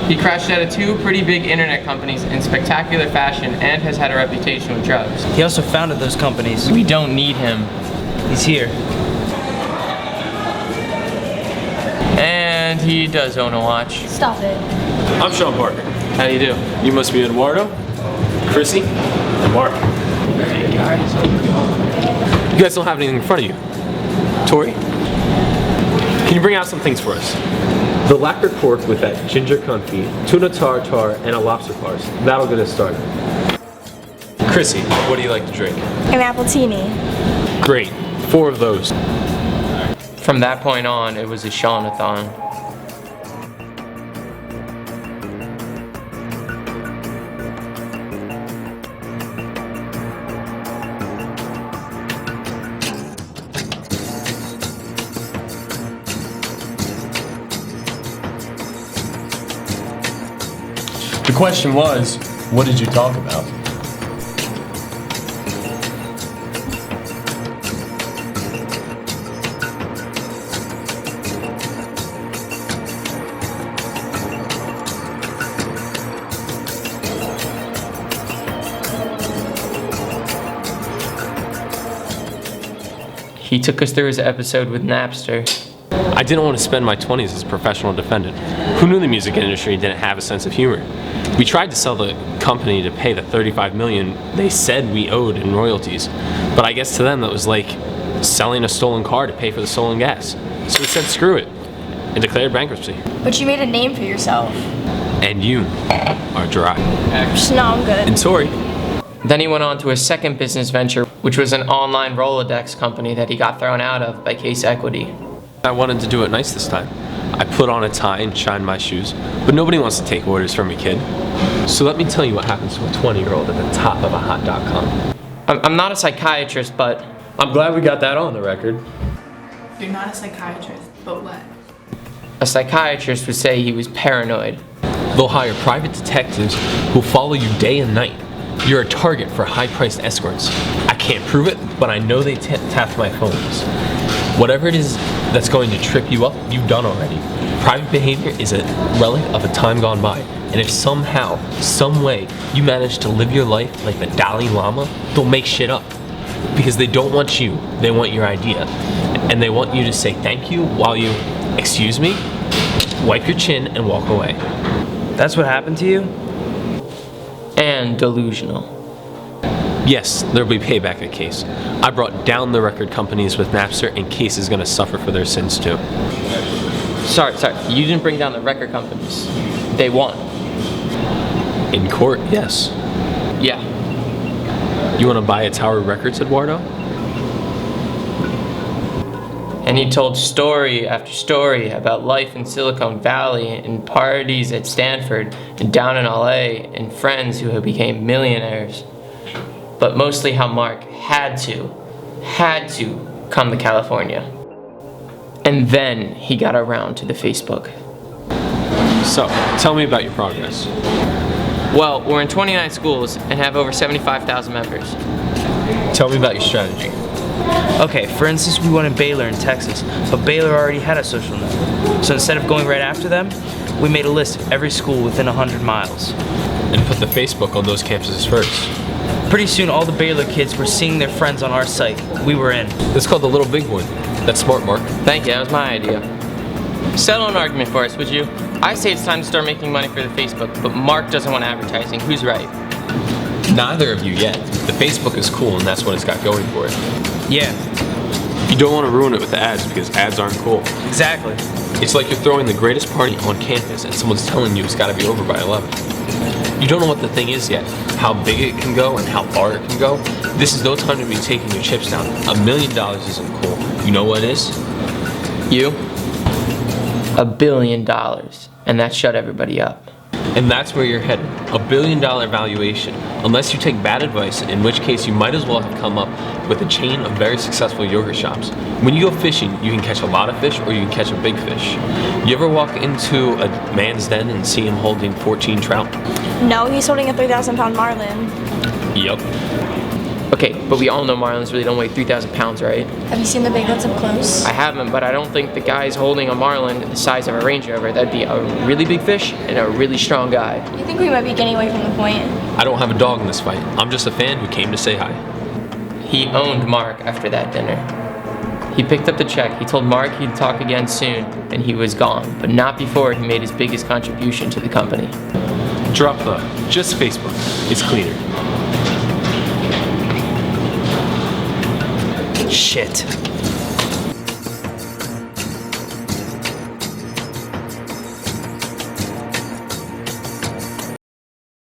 He crashed out of 2 pretty big internet companies in spectacular fashion and has had a reputation with drugs. He also founded those companies. We don't need him. He's here. And he does own a watch. Stop it. I'm Sean Parker. How do you do? You must be Eduardo, Chrissy, and Mark. Hey guys. You guys don't have anything in front of you. Tori, can you bring out some things for us? The lacquered pork with that ginger confit, tuna tartare, and a lobster farce. That'll get us started. Chrissy, what do you like to drink? An appletini. Great. 4 of those. From that point on, it was a Sean-a-thon. The question was, what did you talk about? He took us through his episode with Napster. I didn't want to spend my 20s as a professional defendant. Who knew the music industry didn't have a sense of humor? We tried to sell the company to pay the $35 million they said we owed in royalties, but I guess to them that was like selling a stolen car to pay for the stolen gas. So we said screw it and declared bankruptcy. But you made a name for yourself. And you are dry. No, I'm good. And Tori. Then he went on to a second business venture, which was an online Rolodex company that he got thrown out of by Case Equity. I wanted to do it nice this time. I put on a tie and shined my shoes, but nobody wants to take orders from a kid. So let me tell you what happens to a 20-year-old at the top of a hot.com. I'm not a psychiatrist, but I'm glad we got that on the record. You're not a psychiatrist, but what? a psychiatrist would say he was paranoid. They'll hire private detectives who'll follow you day and night. You're a target for high-priced escorts. I can't prove it, but I know they tapped my phones. Whatever it is that's going to trip you up, you've done already. Private behavior is a relic of a time gone by. And if somehow, some way, you manage to live your life like the Dalai Lama, they'll make shit up. Because they don't want you, they want your idea. And they want you to say thank you while you, excuse me, wipe your chin and walk away. That's what happened to you? And delusional. Yes, there'll be payback at Case. I brought down the record companies with Napster, and Case is gonna suffer for their sins too. Sorry, you didn't bring down the record companies. They won. In court, yes. Yeah. You wanna buy a Tower Records, Eduardo? And he told story after story about life in Silicon Valley and parties at Stanford and down in LA and friends who became millionaires. But mostly how Mark had to come to California. And then he got around to the Facebook. So, tell me about your progress. Well, we're in 29 schools and have over 75,000 members. Tell me about your strategy. Okay, for instance, we won in Baylor in Texas, but Baylor already had a social network. So instead of going right after them, we made a list of every school within 100 miles. And put the Facebook on those campuses first. Pretty soon, all the Baylor kids were seeing their friends on our site. We were in. That's called the little big one. That's smart, Mark. Thank you, that was my idea. Settle an argument for us, would you? I say it's time to start making money for the Facebook, but Mark doesn't want advertising. Who's right? Neither of you yet. The Facebook is cool, and that's what it's got going for it. Yeah, You don't want to ruin it with the ads, because ads aren't cool. exactly. It's like you're throwing the greatest party on campus, and someone's telling you it's got to be over by 11. You don't know what the thing is yet, how big it can go and how far it can go. This is no time to be taking your chips down. $1 million isn't cool. You know what is? You? $1 billion. And that shut everybody up. And that's where you're headed. $1 billion valuation. Unless you take bad advice, in which case you might as well have come up with a chain of very successful yogurt shops. When you go fishing, you can catch a lot of fish or you can catch a big fish. You ever walk into a man's den and see him holding 14 trout? No, he's holding a 3,000-pound marlin. Yup. Okay, but we all know marlins really don't weigh 3,000 pounds, right? Have you seen the big ones up close? I haven't, but I don't think the guy's holding a marlin the size of a Range Rover. That'd be a really big fish and a really strong guy. You think we might be getting away from the point? I don't have a dog in this fight. I'm just a fan who came to say hi. He owned Mark after that dinner. He picked up the check, he told Mark he'd talk again soon, and he was gone, but not before he made his biggest contribution to the company. Drop the just Facebook. It's cleaner. Shit.